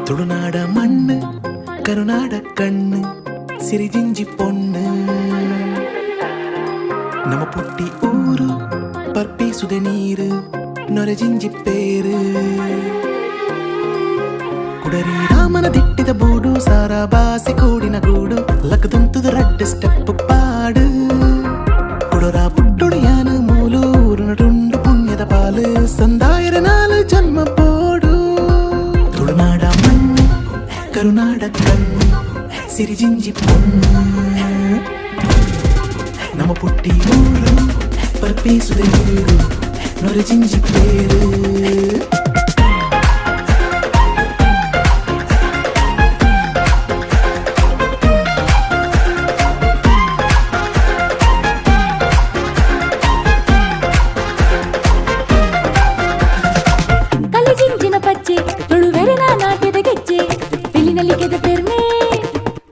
ತುಳುನಾಡ ಮಣ್ಣು ಕರುನಾಡ ಕಣ್ಣು ಸಿರಿಜಿಂಜಿ ಪೊಣ್ಣು ನಮ್ಮ ಪುಟ್ಟಿ ಊರು ಪರ್ಪಿಸುದೆ ನೀರು ನೊರೆಜಿಂಜಿ ಪೇರು ಕುಡರಿ ರಾಮನ ದಿಟ್ಟಿದ ಬೂಡು ಸಾರ ಬಾಸಿ ಕೂಡಿನ ಗೂಡು ಲಕ್ಕದುಂತುದ ರಡ್ಡ ಸ್ಟೆಪ್ ಪಾಡು ಕುಡರ ಪುಟ್ಟುಡಿಯಾನು ಮೂಲು ಊರಿನ ಟುಂಡು ಪುಣ್ಯದ ಪಾಲು ಸಂದಾಯರ ನಾಲು ಜನ್ಮ ಬೋಡು ತುಳುನಾಡ ಮಣ್ಣು ಕರುನಾಡ ಕಣ್ಣು ಸಿರಿಜಿಂಜಿ ಪೊಣ್ಣು ನಮ್ಮ ಪುಟ್ಟಿ ಊರು ಪರ್ಪಿಸುದೆ ನೀರು ನೊರೆಜಿಂಜಿ ಪೇರು ಕಲಿಜಿಂಜಿನ ಪಚ್ಚೆ ತುಳುವೆರೆನ ನಾಟ್ಯದ ಗೆಜ್ಜೆ ಬಿಲ್ಲಿನಲ್ಲಿ ಕೆದ ಪೆರ್ಮೆ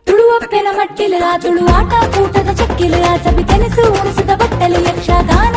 ತುಳುವಪ್ಪೆನ ಮಟ್ಟಿಲ ತುಳು ಆಟ ಕೂಟದ ಚಕ್ಕಿಲ ಸಬಿ ತೆನೆಸು ಉಣಿಸಿದ ಬಟ್ಟಲು ಯಕ್ಷಗಾನ